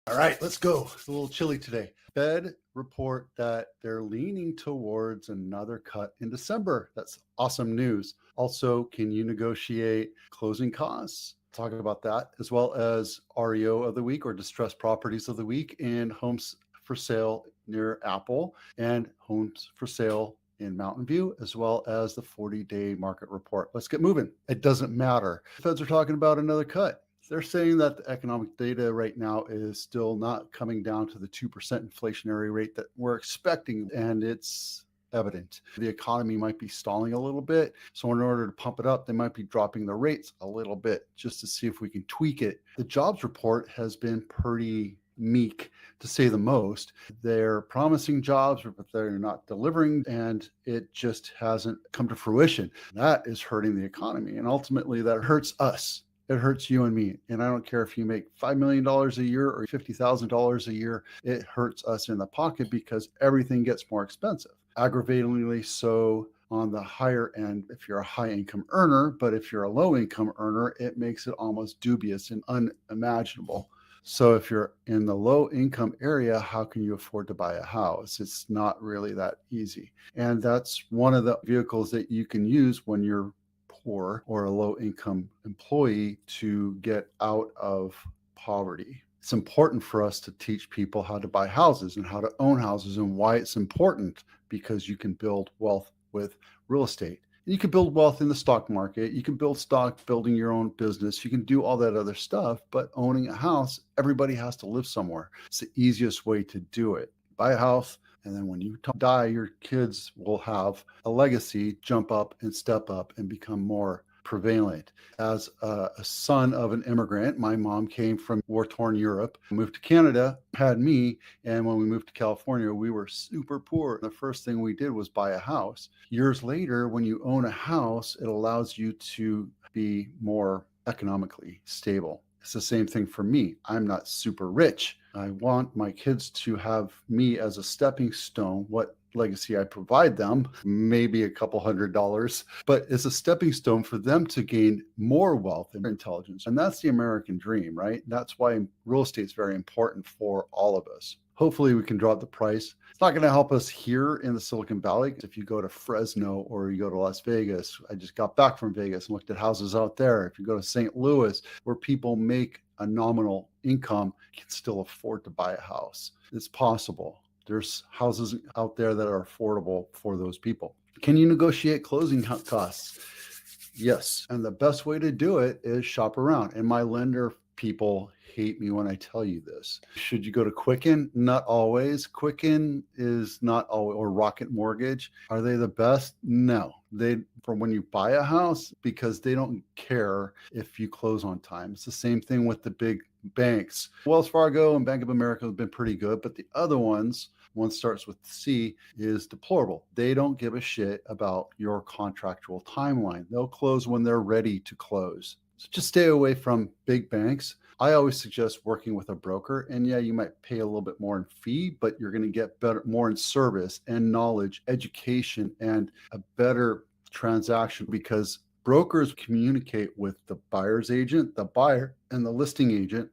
All right, let's go. It's a little chilly today. Fed report that they're leaning towards another cut in December. That's awesome news. Also, can you negotiate closing costs? Talk about that, as well as REO of the week or distressed properties of the week, and homes for sale near Apple and homes for sale in Mountain View, as well as the 40-day market report. Let's get moving. It doesn't matter. The Feds are talking about another cut. They're saying that the economic data right now is still not coming down to the 2% inflationary rate that we're expecting, and it's evident. The economy might be stalling a little bit. So in order to pump it up, they might be dropping the rates a little bit just to see if we can tweak it. The jobs report has been pretty meek, to say the most. They're promising jobs, but they're not delivering, and it just hasn't come to fruition. That is hurting the economy, and ultimately that hurts us. It hurts you and me. And I don't care if you make $5 million a year or $50,000 a year, it hurts us in the pocket because everything gets more expensive. Aggravatingly so on the higher end if you're a high income earner, but if you're a low income earner, it makes it almost dubious and unimaginable. So if you're in the low income area, how can you afford to buy a house? It's not really that easy. And that's one of the vehicles that you can use when you're poor or a low income employee to get out of poverty. It's important for us to teach people how to buy houses and how to own houses and why it's important, because you can build wealth with real estate. You can build wealth in the stock market. You can build stock building your own business. You can do all that other stuff, but owning a house, everybody has to live somewhere. It's the easiest way to do it. Buy a house, and then when you die, your kids will have a legacy, jump up and step up and become more prevalent. As a son of an immigrant, my mom came from war-torn Europe, moved to Canada, had me, and when we moved to California, we were super poor. The first thing we did was buy a house. Years later, when you own a house, it allows you to be more economically stable. It's the same thing for me. I'm not super rich. I want my kids to have me as a stepping stone. What legacy I provide them, maybe a couple $100, but it's a stepping stone for them to gain more wealth and intelligence. And that's the American dream, right? That's why real estate is very important for all of us. Hopefully we can drop the price. It's not going to help us here in the Silicon Valley. If you go to Fresno or you go to Las Vegas, I just got back from Vegas and looked at houses out there. If you go to St. Louis, where people make a nominal income, can still afford to buy a house. It's possible. There's houses out there that are affordable for those people. Can you negotiate closing costs? Yes. And the best way to do it is shop around. And my lender people hate me when I tell you this. Should you go to Quicken? Not always. Quicken is not always, or Rocket Mortgage. Are they the best? No. They, from when you buy a house, because they don't care if you close on time. It's the same thing with the big banks. Wells Fargo and Bank of America have been pretty good, but the other ones, one starts with C, is deplorable. They don't give a shit about your contractual timeline. They'll close when they're ready to close. So just stay away from big banks. I always suggest working with a broker, and yeah, you might pay a little bit more in fee, but you're going to get better, more in service and knowledge, education, and a better transaction, because brokers communicate with the buyer's agent, the buyer, and the listing agent.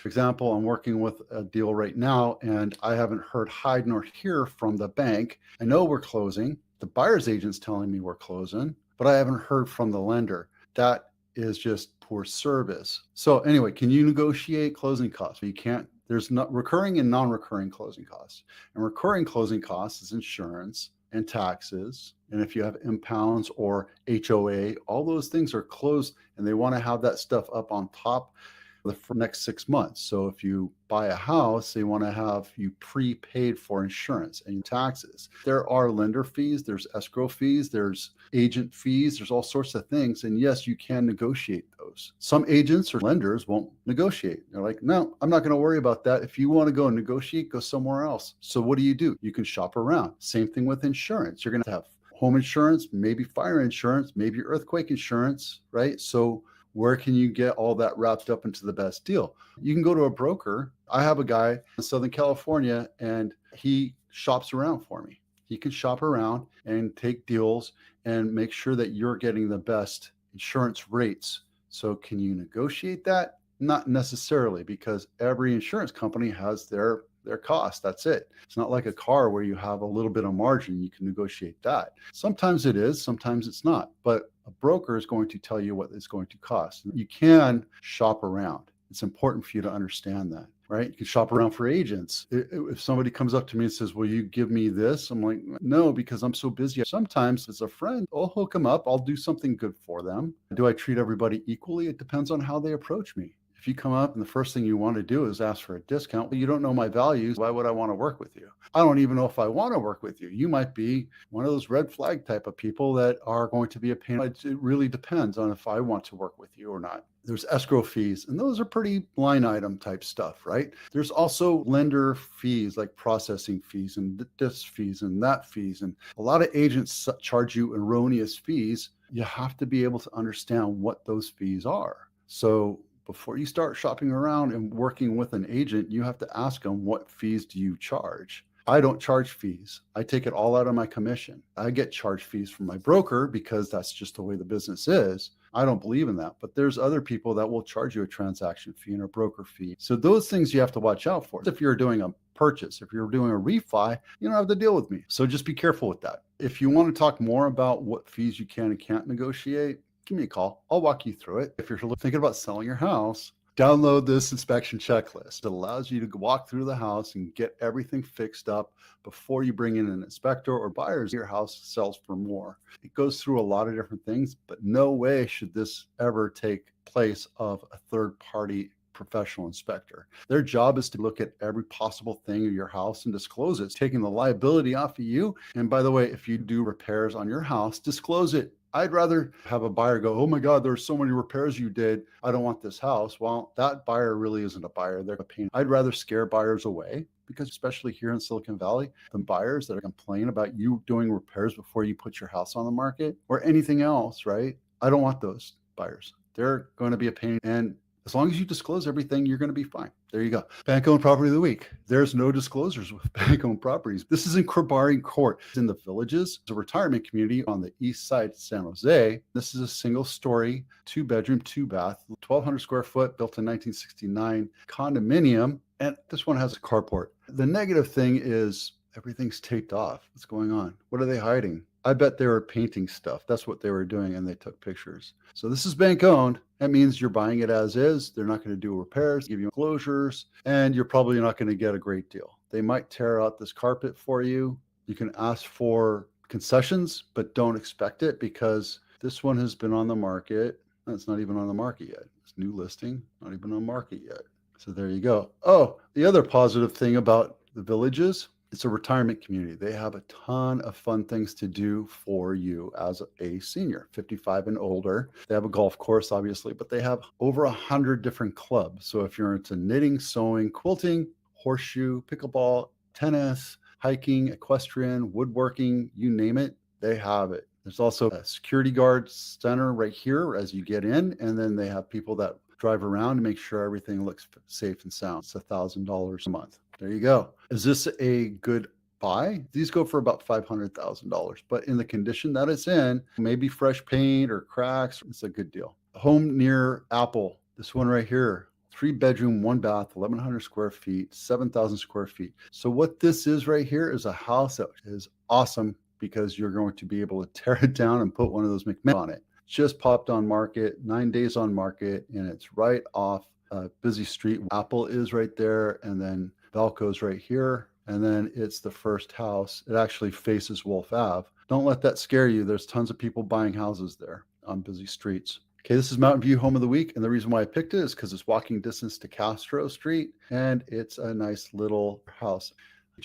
For example, I'm working with a deal right now, and I haven't heard hide nor hear from the bank. I know we're closing. The buyer's agent's telling me we're closing, but I haven't heard from the lender. That is just poor service. So anyway, can you negotiate closing costs? You can't. There's not recurring and non-recurring closing costs. And recurring closing costs is insurance and taxes. And if you have impounds or HOA, all those things are closed, and they want to have that stuff up on top for the next 6 months. So if you buy a house, they want to have you prepaid for insurance and taxes. There are lender fees, there's escrow fees, there's agent fees, there's all sorts of things. And yes, you can negotiate those. Some agents or lenders won't negotiate. They're like, no, I'm not going to worry about that. If you want to go and negotiate, go somewhere else. So what do? You can shop around. Same thing with insurance. You're going to have home insurance, maybe fire insurance, maybe earthquake insurance, right? So where can you get all that wrapped up into the best deal? You can go to a broker. I have a guy in Southern California, and he shops around for me. He can shop around and take deals and make sure that you're getting the best insurance rates. So can you negotiate that? Not necessarily, because every insurance company has their cost. That's it. It's not like a car where you have a little bit of margin. You can negotiate that. Sometimes it is, sometimes it's not. But a broker is going to tell you what it's going to cost. You can shop around. It's important for you to understand that, right? You can shop around for agents. If somebody comes up to me and says, will you give me this? I'm like, no, because I'm so busy. Sometimes as a friend, I'll hook them up. I'll do something good for them. Do I treat everybody equally? It depends on how they approach me. If you come up and the first thing you want to do is ask for a discount, well, you don't know my values. Why would I want to work with you? I don't even know if I want to work with you. You might be one of those red flag type of people that are going to be a pain. It really depends on if I want to work with you or not. There's escrow fees, and those are pretty line item type stuff, right? There's also lender fees like processing fees and this fees and that fees. And a lot of agents charge you erroneous fees. You have to be able to understand what those fees are. So before you start shopping around and working with an agent, you have to ask them, what fees do you charge? I don't charge fees. I take it all out of my commission. I get charged fees from my broker because that's just the way the business is. I don't believe in that, but there's other people that will charge you a transaction fee and a broker fee. So those things you have to watch out for. If you're doing a purchase, if you're doing a refi, you don't have to deal with me. So just be careful with that. If you want to talk more about what fees you can and can't negotiate, give me a call. I'll walk you through it. If you're thinking about selling your house, download this inspection checklist. It allows you to walk through the house and get everything fixed up before you bring in an inspector or buyers. Your house sells for more. It goes through a lot of different things, but no way should this ever take place of a third-party professional inspector. Their job is to look at every possible thing in your house and disclose it, taking the liability off of you. And by the way, if you do repairs on your house, disclose it. I'd rather have a buyer go, oh my God, there's so many repairs you did. I don't want this house. Well, that buyer really isn't a buyer. They're a pain. I'd rather scare buyers away, because especially here in Silicon Valley, the buyers that are complaining about you doing repairs before you put your house on the market or anything else, right? I don't want those buyers. They're going to be a pain. And as long as you disclose everything, you're going to be fine. There you go. Bank-owned property of the week. There's no disclosures with bank-owned properties. This is in Cribari Court. It's in the Villages. It's a retirement community on the east side of San Jose. This is a single-story, 2-bedroom, 2-bath, 1,200 square foot, built in 1969 condominium. And this one has a carport. The negative thing is everything's taped off. What's going on? What are they hiding? I bet they were painting stuff. That's what they were doing, and they took pictures. So this is bank owned. That means you're buying it as is. They're not going to do repairs, give you closures, and you're probably not going to get a great deal. They might tear out this carpet for you. You can ask for concessions, but don't expect it, because this one has been on the market. It's not even on the market yet. It's new listing, not even on market yet. So there you go. Oh, the other positive thing about the Villages, it's a retirement community. They have a ton of fun things to do for you as a senior, 55 and older. They have a golf course, obviously, but they have over 100 different clubs. So if you're into knitting, sewing, quilting, horseshoe, pickleball, tennis, hiking, equestrian, woodworking, you name it, they have it. There's also a security guard center right here as you get in, and then they have people that drive around to make sure everything looks safe and sound. It's $1,000 a month. There you go. Is this a good buy? These go for about $500,000, but in the condition that it's in, maybe fresh paint or cracks, it's a good deal. Home near Apple, this one right here, 3-bedroom, 1-bath, 1,100 square feet, 7,000 square feet. So what this is right here is a house that is awesome, because you're going to be able to tear it down and put one of those McMahon on it. Just popped on market, 9 days on market, and it's right off a busy street. Apple is right there, and then Valco's right here, and then it's the first house. It actually faces Wolf Ave. Don't let that scare you. There's tons of people buying houses there on busy streets. Okay, this is Mountain View Home of the Week, and the reason why I picked it is because it's walking distance to Castro Street, and it's a nice little house.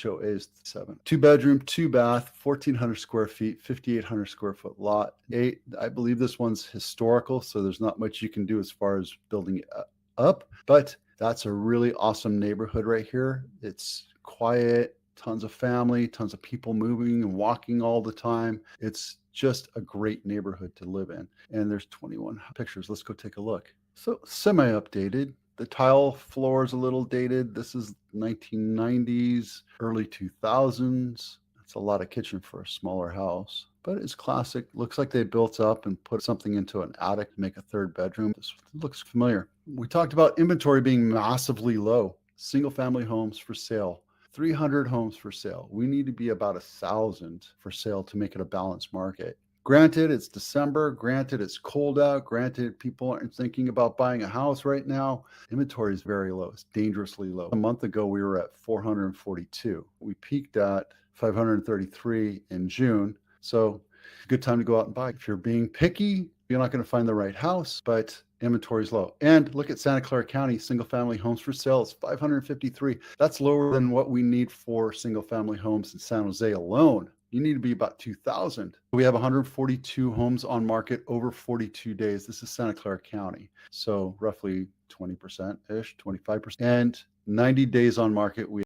HOA is 7. 2-bedroom, 2-bath, 1,400 square feet, 5,800 square foot lot. I believe this one's historical, so there's not much you can do as far as building it up, but that's a really awesome neighborhood right here. It's quiet, tons of family, tons of people moving and walking all the time. It's just a great neighborhood to live in. And there's 21 pictures. Let's go take a look. So semi-updated. The tile floor is a little dated. This is 1990s, early 2000s. That's a lot of kitchen for a smaller house. but it's classic. Looks like they built up and put something into an attic to make a third bedroom. This looks familiar. We talked about inventory being massively low. Single family homes for sale, 300 homes for sale. We need to be about 1,000 for sale to make it a balanced market. Granted, it's December. Granted, it's cold out. Granted, people aren't thinking about buying a house right now. Inventory is very low. It's dangerously low. A month ago, we were at 442. We peaked at 533 in June. So good time to go out and buy. If you're being picky, you're not going to find the right house, but inventory is low. And look at Santa Clara County, single family homes for sale is 553. That's lower than what we need for single family homes in San Jose alone. You need to be about 2,000. We have 142 homes on market over 42 days. This is Santa Clara County. So roughly 20%-ish, 25%. And 90 days on market, we